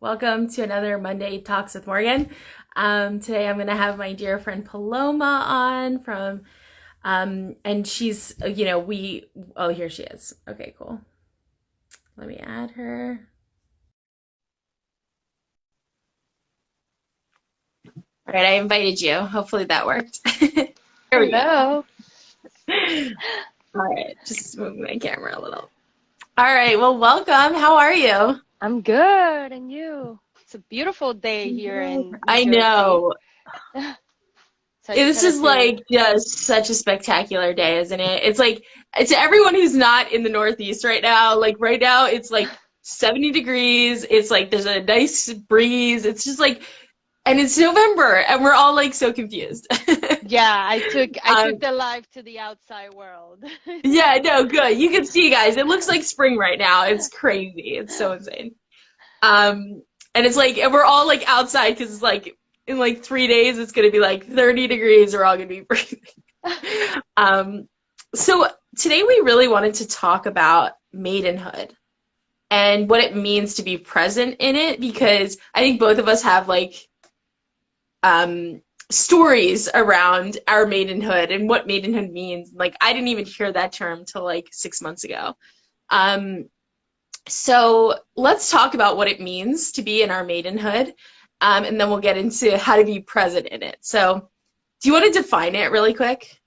Welcome to another Monday Talks with Morgan. Today I'm going to have my dear friend Paloma on and she's, here she is. Okay, cool. Let me add her. All right, I invited you. Hopefully that worked. There we Hello. go. All right, just moving my camera a little. All right, well, welcome. How are you? I'm good, and you? It's a beautiful day here in New I Jersey. know. So I just This wanted is to, like just such a spectacular day, isn't it? It's like to everyone who's not in the Northeast right now, like right now it's like 70 degrees. It's like there's a nice breeze. It's just like, and it's November and we're all like so confused. yeah, I took Um, the life to the outside world. yeah, no, good. You can see, guys, it looks like spring right now. It's crazy. It's so insane. Um, and it's like, and we're all like outside because it's like in like 3 days it's gonna be like 30 degrees. We're all gonna be freezing. Um, so today we really wanted to talk about maidenhood and what it means to be present in it because I think both of us have like um, stories around our maidenhood and what maidenhood means. Like I didn't even hear that term till like 6 months ago. Um, so let's talk about what it means to be in our maidenhood, and then we'll get into how to be present in it. So do you want to define it really quick?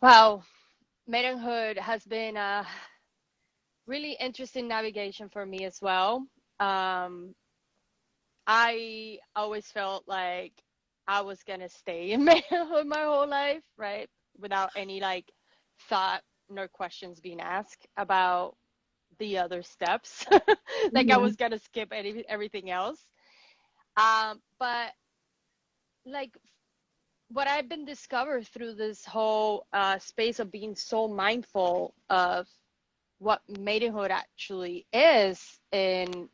Wow, maidenhood has been a really interesting navigation for me as well. Um, I always felt like I was gonna stay in maidenhood my whole life, right? Without any like thought nor questions being asked about the other steps. Like I Mm-hmm. was gonna skip everything else. But like what I've been discovered through this whole space of being so mindful of what maidenhood actually is and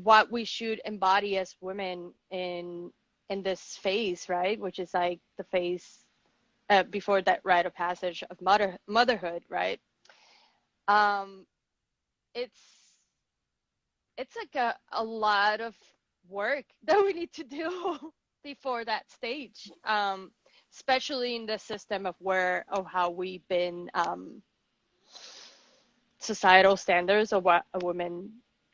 what we should embody as women in this phase, right? Which is like the phase before that rite of passage of motherhood, right? Um, it's it's like a lot of work that we need to do before that stage, especially in the system of how we've been societal standards of what a woman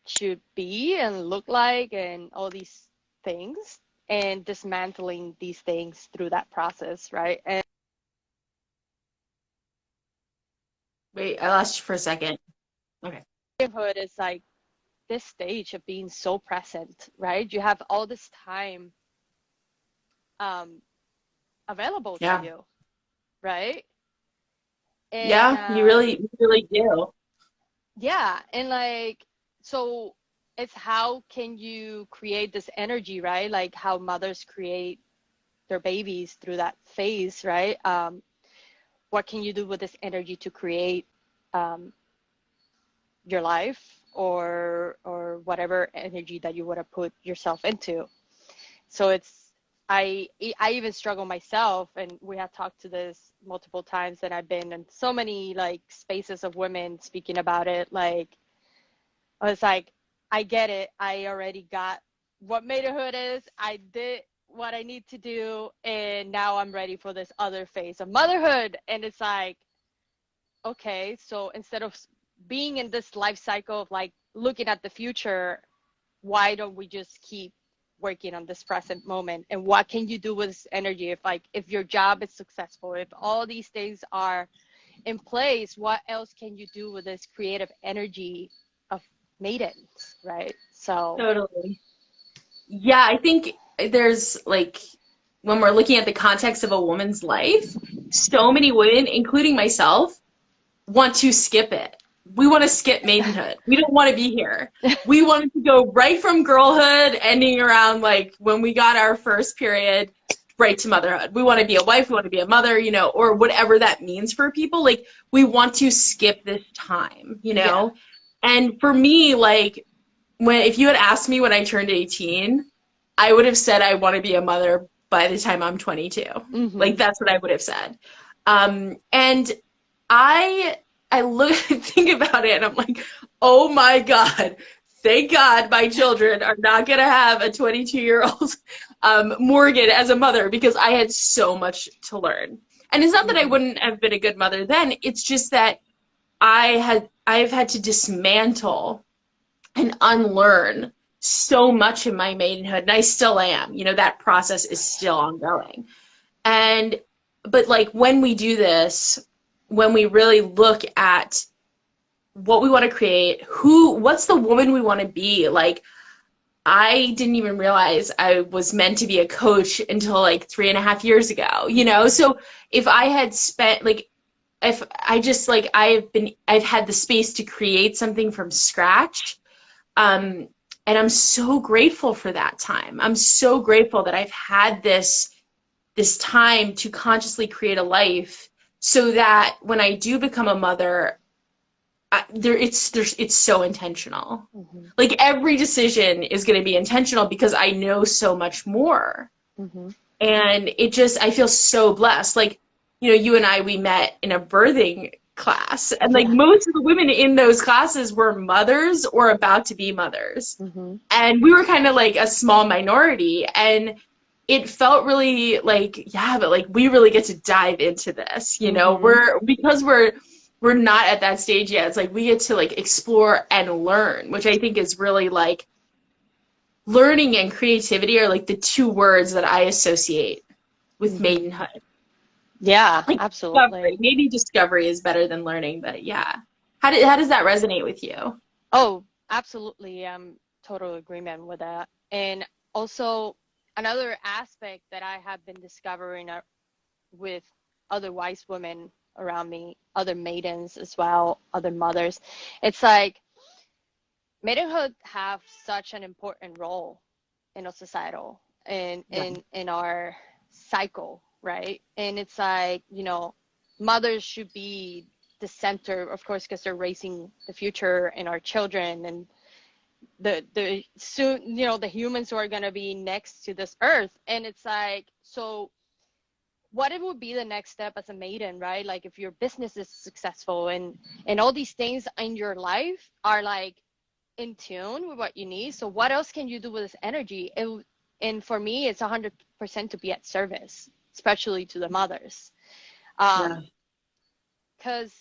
should be and look like and all these things and dismantling these things through that process, right? And Wait, I lost you for a second. Okay. motherhood is like this stage of being so present, right? You have all this time um, available to Yeah. you, right? And Yeah, you really do. yeah, and like so it's how can you create this energy, right? Like how mothers create their babies through that phase, right? What can you do with this energy to create um, your life or whatever energy that you want to put yourself into? So it's I even struggle myself, and we have talked to this multiple times, and I've been in so many like spaces of women speaking about it. Like I was like, I get it. I already got what maidenhood is. I did what I need to do, and now I'm ready for this other phase of motherhood. And it's like, okay, so instead of being in this life cycle of like looking at the future, why don't we just keep working on this present moment? And what can you do with this energy if your job is successful, if all these things are in place, what else can you do with this creative energy of maidens, right? So Totally. Yeah, I think there's like when we're looking at the context of a woman's life, so many women, including myself, want to skip it. We want to skip maidenhood. We don't want to be here. We wanted to go right from girlhood, ending around like when we got our first period, right to motherhood. We want to be a wife, we want to be a mother, or whatever that means for people. Like, we want to skip this time, yeah. And for me, like, if you had asked me when I turned 18, I would have said I want to be a mother by the time I'm 22. Like, Hmm. that's what I would have said. And I look think about it and I'm like, oh my God, thank God my children are not going to have a 22-year-old Morgan as a mother, because I had so much to learn. And it's not that I wouldn't have been a good mother then. It's just that I've had to dismantle and unlearn so much in my maidenhood, and I still am. You know, that process is still ongoing. But like when we do this, when we really look at what we want to create, what's the woman we want to be, like, I didn't even realize I was meant to be a coach until like 3.5 years ago, you know? So if I had spent like, if I just like, I've had the space to create something from scratch. And I'm so grateful for that time. I'm so grateful that I've had this time to consciously create a life, so that when I do become a mother, it's so intentional. Like every decision is going to be intentional because I know so much more. And I feel so blessed. Like, you know, you and I, we met in a birthing class, and like most of the women in those classes were mothers or about to be mothers. And we were kind of like a small minority, and it felt really like, yeah, but like we really get to dive into this, you know, because we're not at that stage yet. It's like we get to like explore and learn, which I think is really like, learning and creativity are like the two words that I associate with maidenhood. Yeah, like, absolutely. Discovery. Maybe discovery is better than learning, but yeah. How does that resonate with you? Oh, absolutely. I'm total agreement with that. And also another aspect that I have been discovering with other wise women around me, other maidens as well, other mothers, it's like maidenhood have such an important role in our societal and in our cycle, right? And it's like, you know, mothers should be the center, of course, because they're raising the future and our children and the soon, you know, the humans who are going to be next to this earth. And it's like, so what it would be the next step as a maiden, right? Like if your business is successful and all these things in your life are like in tune with what you need, so what else can you do with this energy? And for me, it's 100% to be at service, especially to the mothers, because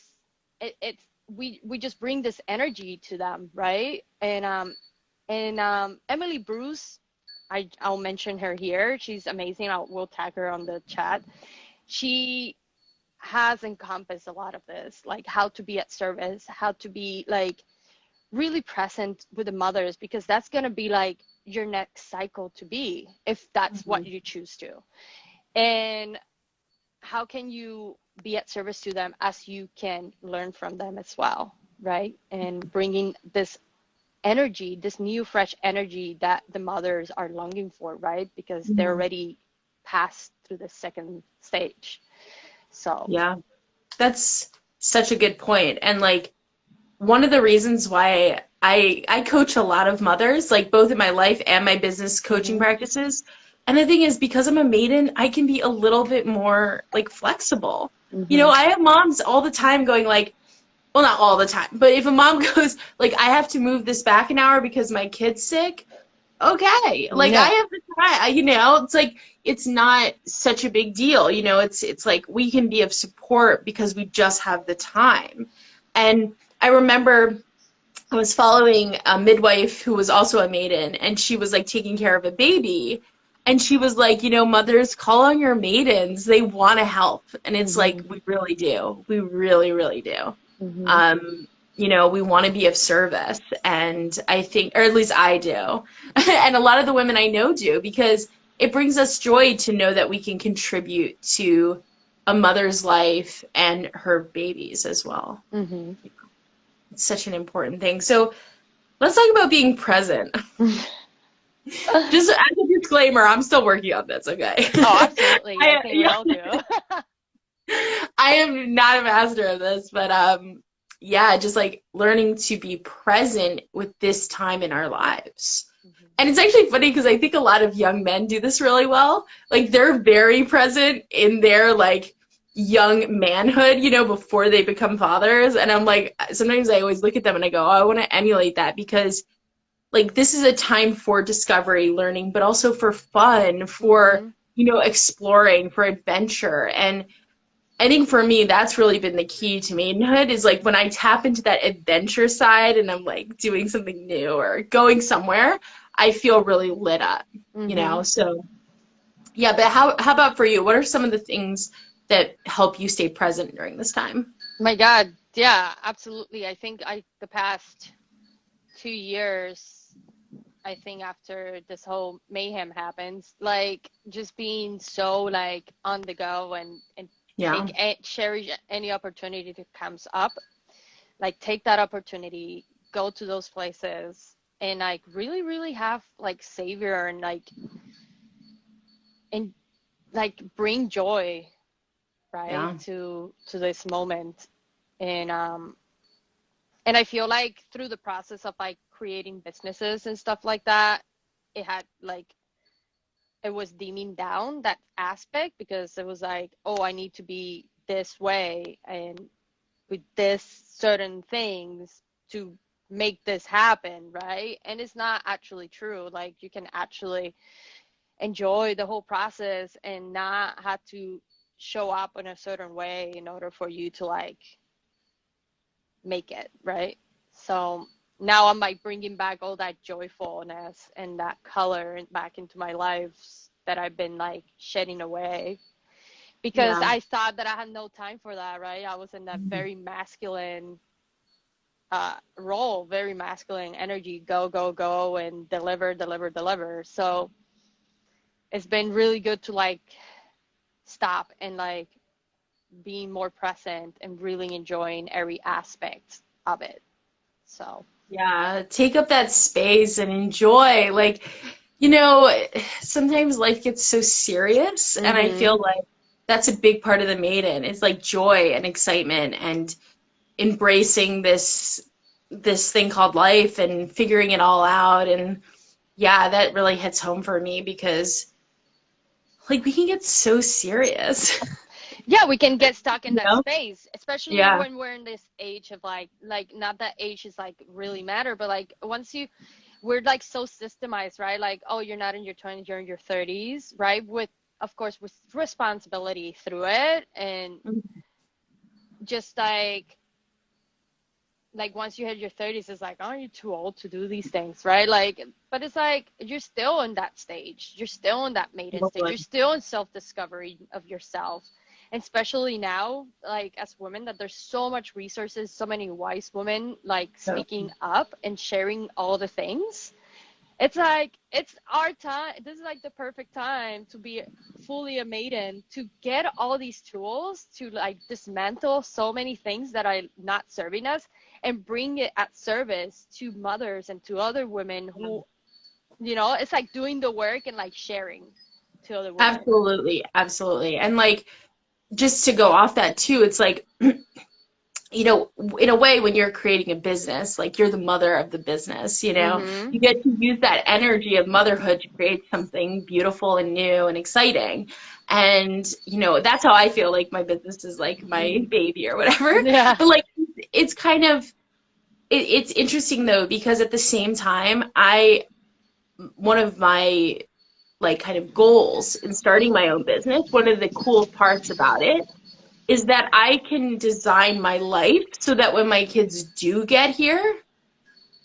it's we just bring this energy to them, right? And Emily Bruce, I'll mention her here. She's amazing. We'll tag her on the chat. She has encompassed a lot of this, like how to be at service, how to be like really present with the mothers, because that's going to be like your next cycle to be, if that's what you choose to. And how can you be at service to them as you can learn from them as well, right? And bringing this energy, this new fresh energy that the mothers are longing for, right? Because they're already passed through the second stage. So yeah, that's such a good point. And like one of the reasons why I coach a lot of mothers, like both in my life and my business coaching practices. And the thing is, because I'm a maiden, I can be a little bit more like flexible. You know, I have moms all the time going like, well, not all the time, but if a mom goes like, I have to move this back an hour because my kid's sick, okay, like I have to try, you know, it's like, it's not such a big deal, you know, it's like we can be of support because we just have the time. And I remember I was following a midwife who was also a maiden, and she was like taking care of a baby, and she was like, you know, mothers, call on your maidens, they want to help. And it's like, we really do, we really, really do. You know, we want to be of service, and I think, or at least I do, and a lot of the women I know do, because it brings us joy to know that we can contribute to a mother's life and her babies as well. It's such an important thing. So let's talk about being present. Just as a disclaimer, I'm still working on this, okay? Oh, absolutely. I think we all do. I am not a master of this, but yeah, just like learning to be present with this time in our lives. And it's actually funny because I think a lot of young men do this really well. Like they're very present in their like young manhood, you know, before they become fathers. And I'm like, sometimes I always look at them and I go, oh, I want to emulate that, because like this is a time for discovery, learning, but also for fun, for, Mm-hmm. exploring, for adventure. And I think for me, that's really been the key to maidenhood is like when I tap into that adventure side and I'm like doing something new or going somewhere, I feel really lit up, Mm-hmm. So yeah, but how about for you? What are some of the things that help you stay present during this time? My God, yeah, absolutely. I think the past 2 years, I think after this whole mayhem happens, like just being so like on the go and Yeah. cherish any opportunity that comes up, like take that opportunity, go to those places, and like really, really have like savor and like bring joy, right, Yeah. to this moment. And and I feel like through the process of like creating businesses and stuff like that, it had like it was dimming down that aspect because it was like, oh, I need to be this way and with this certain things to make this happen, right? And it's not actually true. Like you can actually enjoy the whole process and not have to show up in a certain way in order for you to like make it, right? So now I'm like bringing back all that joyfulness and that color back into my life that I've been like shedding away because Yeah. I thought that I had no time for that, right? I was in that very masculine role, very masculine energy, go, go, go, and deliver, deliver, deliver. So it's been really good to like stop and like being more present and really enjoying every aspect of it. So, Yeah, take up that space and enjoy. Like, sometimes life gets so serious, and I mm-hmm. feel like that's a big part of the maiden. It's like joy and excitement and embracing this thing called life and figuring it all out. And yeah, that really hits home for me because like we can get so serious. Yeah, we can get stuck in you that know? space, especially Yeah. when we're in this age of like not that age is like really matter, but like once you we're like so systemized, right? Like, oh, you're not in your 20s, you're in your 30s, right? With of course with responsibility through it and just like once you hit your 30s it's like, oh, you're too old to do these things, right? Like but it's like you're still in that stage, you're still in that maiden stage, you're Totally. still in self-discovery of yourself. And especially now, like as women, that there's so much resources, so many wise women like So, speaking up and sharing all the things. It's like it's our time. This is like the perfect time to be fully a maiden, to get all these tools to like dismantle so many things that are not serving us and bring it at service to mothers and to other women who, it's like doing the work and like sharing to other women. absolutely, absolutely. And like just to go off that too, it's like in a way, when you're creating a business, like you're the mother of the business, Mm-hmm. you get to use that energy of motherhood to create something beautiful and new and exciting. And, that's how I feel like my business is like my baby or whatever. Yeah. But like, it's kind of, it's interesting though, because at the same time, one of my like kind of goals in starting my own business, one of the cool parts about it is that I can design my life so that when my kids do get here,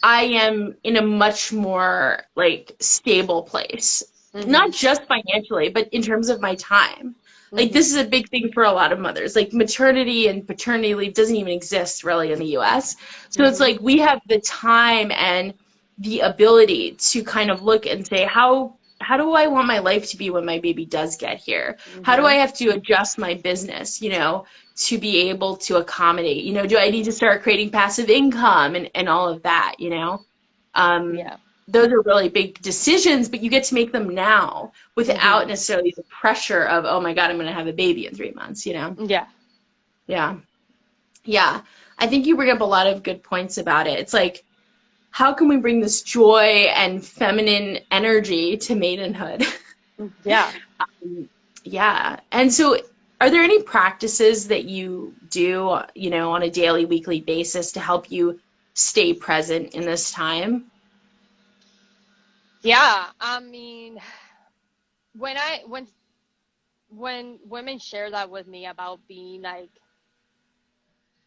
I am in a much more like stable place. Mm-hmm. Not just financially, but in terms of my time. Like Mm-hmm. this is a big thing for a lot of mothers. Like maternity and paternity leave doesn't even exist really in the US. So it's Mm-hmm. like we have the time and the ability to kind of look and say how do I want my life to be when my baby does get here? How do I Mm-hmm. have to adjust my business, to be able to accommodate? Do I need to start creating passive income and all of that? Um, Yeah. those are really big decisions, but you get to make them now without Mm-hmm. necessarily the pressure of, oh my God, I'm going to have a baby in 3 months. Yeah. Yeah. Yeah. I think you bring up a lot of good points about it. It's like, how can we bring this joy and feminine energy to maidenhood? Yeah. Yeah. And so, are there any practices that you do, on a daily, weekly basis to help you stay present in this time? Yeah, I mean, when I when women share that with me about being like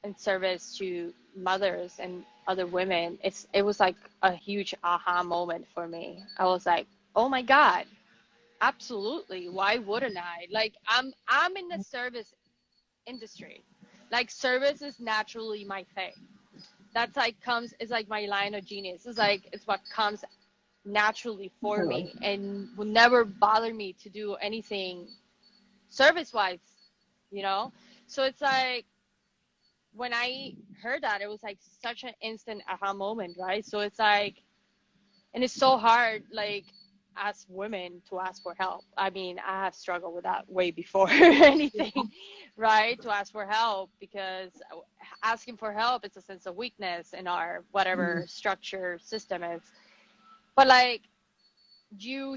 in service to mothers and other women, it was like a huge aha moment for me. I was like, oh my God, absolutely. Why wouldn't I? Like I'm in the service industry. Like service is naturally my thing. That's like comes it's like my line of genius. It's what comes naturally for Totally. me and will never bother me to do anything service wise, you know? So it's like when I heard that, it was like such an instant aha moment, right? So it's like, and it's so hard, like, as women to ask for help. I mean, I have struggled with that way before anything, right? To ask for help because asking for help is a sense of weakness in our whatever structure system is. But like, you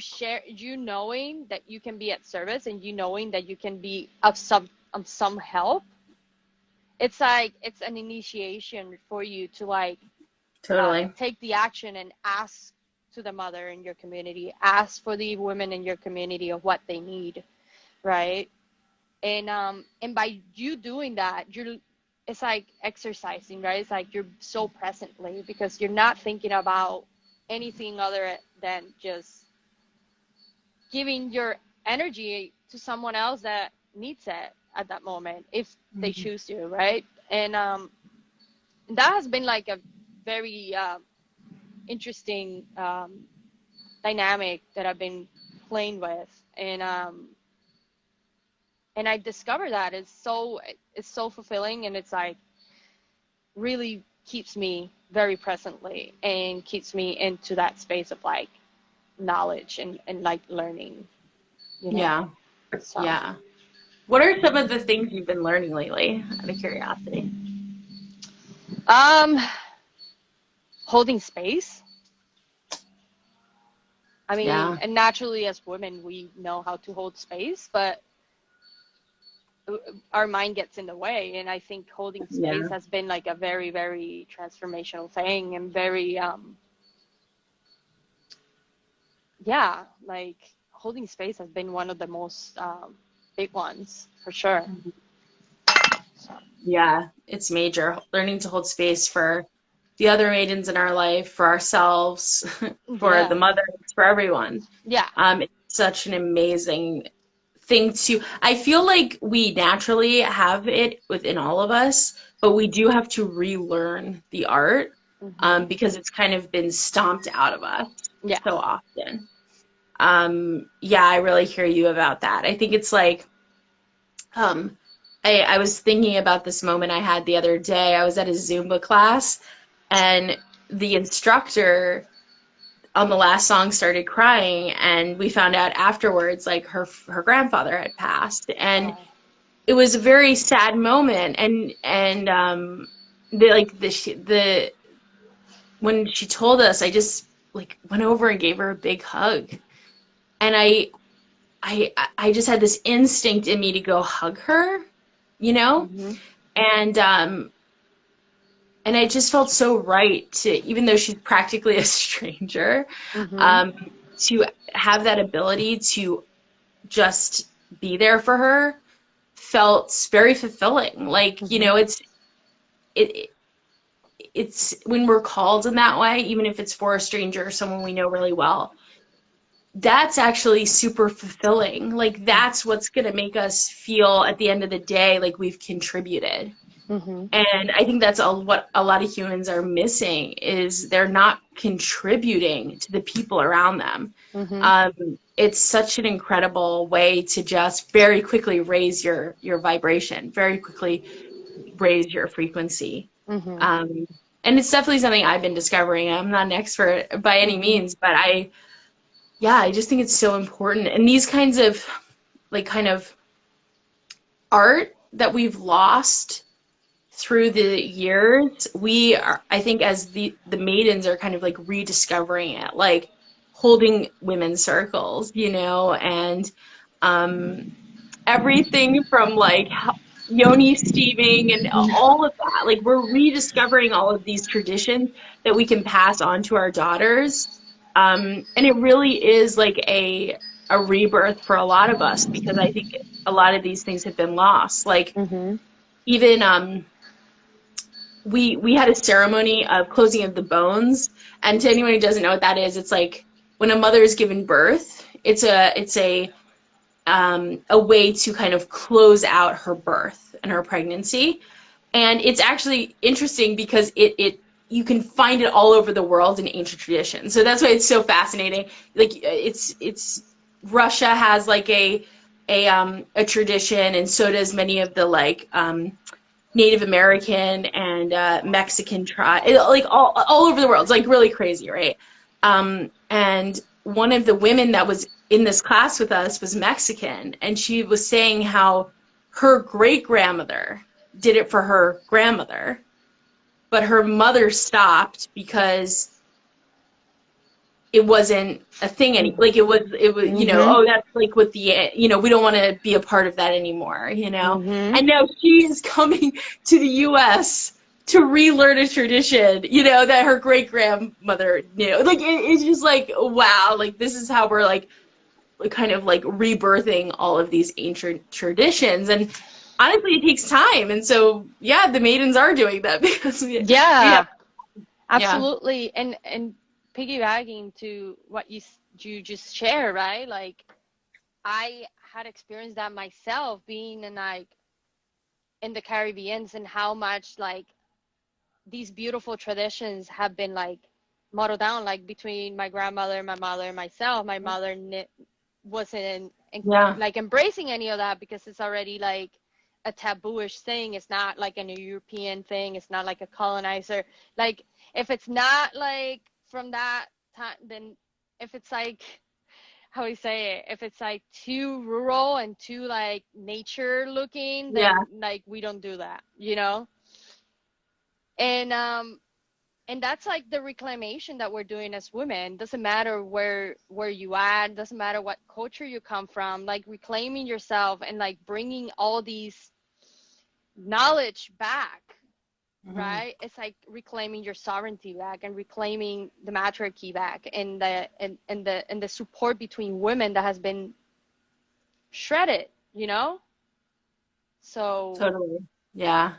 knowing that you can be at service and you knowing that you can be of some help, it's like it's an initiation for you to like Totally. take the action and ask to the mother in your community, ask for the women in your community of what they need, right? And by you doing that, it's like exercising, right? It's like you're so presently because you're not thinking about anything other than just giving your energy to someone else that needs it at that moment if they Mhm. choose to, right? And that has been like a very interesting dynamic that I've been playing with, and I discovered that it's so fulfilling, and it's like really keeps me very presently and keeps me into that space of like knowledge and like learning, you know. Yeah. So Yeah. What are some of the things you've been learning lately, out of curiosity? um holding space. I mean, Yeah. and naturally as women we know how to hold space, but our mind gets in the way, and I think holding space Yeah. has been like a very very transformational thing and very yeah, like holding space has been one of the most big ones for sure. So Yeah. It's major. Learning to hold space for the other maidens in our life, for ourselves, for the yeah, mothers, for everyone. yeah. It's such an amazing thing to, I feel like we naturally have it within all of us, but we do have to relearn the art, Hmm. because it's kind of been stomped out of us Yeah. so often. Yeah, I really hear you about that. I think it's like, um, I was thinking about this moment I had the other day. I was at a Zumba class, and the instructor on the last song started crying, and we found out afterwards like her grandfather had passed, and Wow. it was a very sad moment. And the when she told us, I just like went over and gave her a big hug, and I just had this instinct in me to go hug her, you know? Hmm. And and I just felt so right to, even though she's practically a stranger, Hmm. um, to have that ability to just be there for her felt very fulfilling. Like, you Hmm. know, it it's when we're called in that way, even if it's for a stranger or someone we know really well, that's actually super fulfilling. Like that's what's going to make us feel at the end of the day like we've contributed. Hmm. And I think that's what a lot of humans are missing is they're not contributing to the people around them. Hmm. It's such an incredible way to just very quickly raise your vibration, very quickly raise your frequency. Hmm. Um, and it's definitely something I've been discovering. I'm not an expert by any Hmm. means, but yeah, I just think it's so important. And these kinds of like kind of art that we've lost through the years, we are, I think, as the maidens are kind of like rediscovering it, like holding women's circles, you know, and um, everything from like yoni steaming and all of that. Like we're rediscovering all of these traditions that we can pass on to our daughters. And it really is like a rebirth for a lot of us because I think a lot of these things have been lost. Like Mm-hmm. even we had a ceremony of closing of the bones, and to anyone who doesn't know what that is, it's like when a mother is given birth, it's a way to kind of close out her birth and her pregnancy. And it's actually interesting because it you can find it all over the world in ancient traditions. So that's why it's so fascinating. Like it's Russia has like a tradition, and so does many of the like Native American and Mexican tribe, like all over the world. It's like really crazy, right? And one of the women that was in this class with us was Mexican, and she was saying how her great grandmother did it for her grandmother, but her mother stopped because it wasn't a thing any like it was Mm-hmm. oh, that's like with the we don't want to be a part of that anymore. Mm-hmm. And now she is coming to the US to relearn a tradition that her great grandmother knew. Like it's just like, wow, like this is how we're like kind of like rebirthing all of these ancient traditions. And honestly, it takes time, and so yeah, the maidens are doing that because we have Yeah, yeah. absolutely. And piggybacking to what you just shared, right? Like I had experienced that myself being in the Caribbeans, and how much like these beautiful traditions have been like modeled down, like between my grandmother, my mother, and myself. My mother wasn't Yeah. like embracing any of that because it's already like a tabooish thing. It's not like a European thing. It's not like a colonizer. Like if it's not like from that time, then if it's like, how do you say it? If it's like too rural and too like nature looking, Yeah. then like we don't do that, you know? And and that's like the reclamation that we're doing as women. Doesn't matter where you at, doesn't matter what culture you come from, like reclaiming yourself and like bringing all these knowledge back, Mhm. right? It's like reclaiming your sovereignty back and reclaiming the matriarchy back, and the support between women that has been shredded, you know? So Totally. Yeah.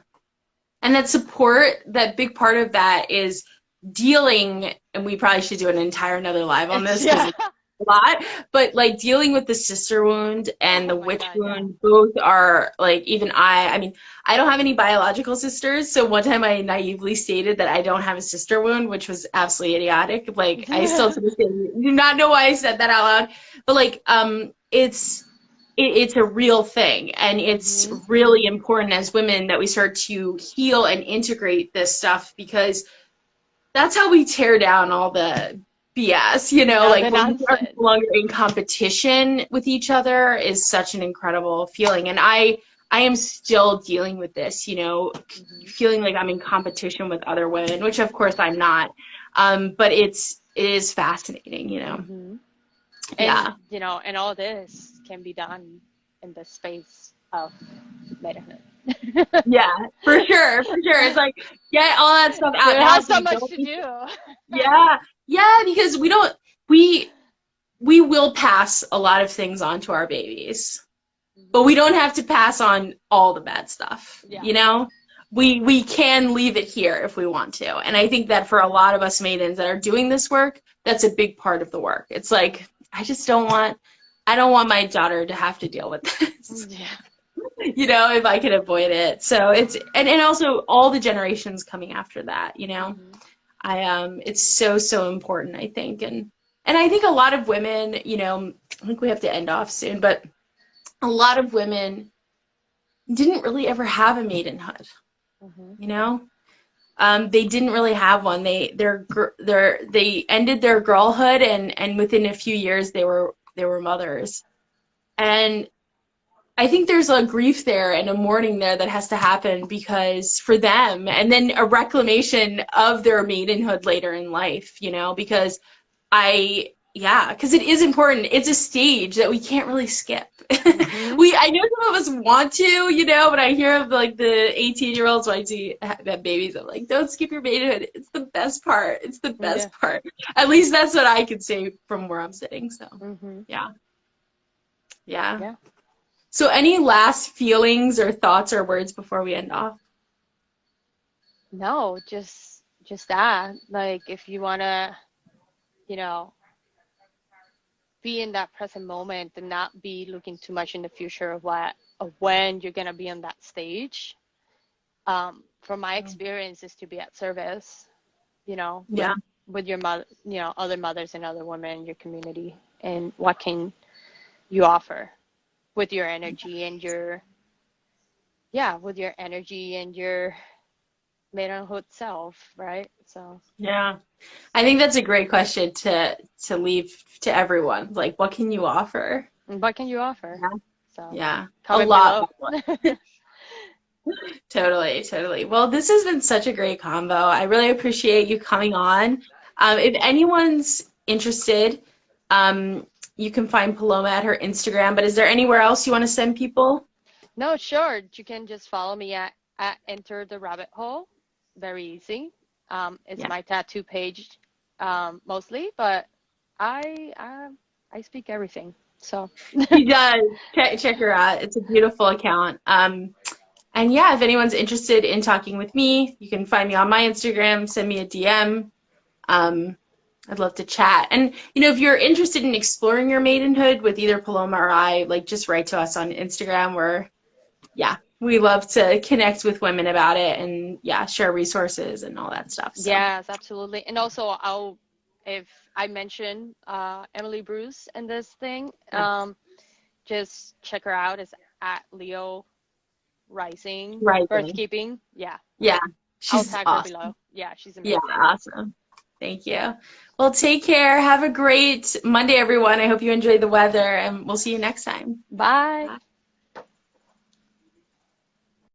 And that support, that big part of that is dealing, and we probably should do an entire another live on it's this because yeah. it's a lot, but like dealing with the sister wound and the Oh my witch God, yeah. wound, both are like, even I mean, I don't have any biological sisters. So one time I naively stated that I don't have a sister wound, which was absolutely idiotic. Like I still to this day do not know why I said that out loud, but like, it's a real thing, and it's Hmm. really important as women that we start to heal and integrate this stuff, because that's how we tear down all the BS, Yeah, like the when we are no nonsense. longer in competition with each other is such an incredible feeling. And I am still dealing with this, Hmm. feeling like I'm in competition with other women, which of course I'm not. But it is fascinating. Hmm. And Yeah. and all this can be done in the space of motherhood. Yeah, for sure. It's like get all that stuff We out now have so so you much don't to be. do. Yeah, yeah, because we we will pass a lot of things on to our babies, but we Hmm. don't have to pass on all the bad stuff. Yeah. We can leave it here if we want to, and I think that for a lot of us maidens that are doing this work, that's a big part of the work. It's like I don't want my daughter to have to deal with this. Yeah. If I could avoid it. So and also all the generations coming after that. Hmm. It's so, so important, I think. And I think a lot of women, I think we have to end off soon, but a lot of women didn't really ever have a maidenhood, Hmm. you know? They didn't really have one. They ended their girlhood, and within a few years they were mothers. And I think there's a grief there and a mourning there that has to happen because for them, and then a reclamation of their maidenhood later in life, because I Yeah, because it is important. It's a stage that we can't really skip. Mm-hmm. I know some of us want to, but I hear of like the 18-year-olds when I see that babies, I'm like, don't skip your maidenhood. It's the best part. It's the Yeah. best part. At least that's what I can say from where I'm sitting. So, Mm-hmm. yeah. Yeah. Yeah. So any last feelings or thoughts or words before we end off? No, just that. Like if you wanna, you know, be in that present moment and not be looking too much in the future of when you're gonna be on that stage. From my experience is to be at service, Yeah. with your mother, other mothers and other women in your community, and what can you offer with your energy and your maidenhood self, right? So, Yeah. I think that's a great question to leave to everyone. Like, what can you offer? what can you offer? Yeah. So, Yeah. A comment lot. below. Totally, totally. Well, this has been such a great combo. I really appreciate you coming on. If anyone's interested, um, you can find Paloma at her Instagram, but is there anywhere else you want to send people? No, sure. You can just follow me at Enter the Rabbit Hole. Very easy. It's Yeah. my tattoo page, mostly, but I speak everything. So She does. Check her out. It's a beautiful account. And yeah, if anyone's interested in talking with me, you can find me on my Instagram, send me a DM. Um, I'd love to chat. And, if you're interested in exploring your maidenhood with either Paloma or I, like just write to us on Instagram. Yeah, we love to connect with women about it and, yeah, share resources and all that stuff. So, yes, absolutely. And also, if I mention Emily Bruce in this thing, just check her out. It's at Leo Rising right. Birthkeeping. Yeah, Yeah, I'll she's tag her awesome. below. Yeah, she's Yeah, amazing. awesome. Thank you. Well, take care. Have a great Monday, everyone. I hope you enjoy the weather, and we'll see you next time. Bye. Bye.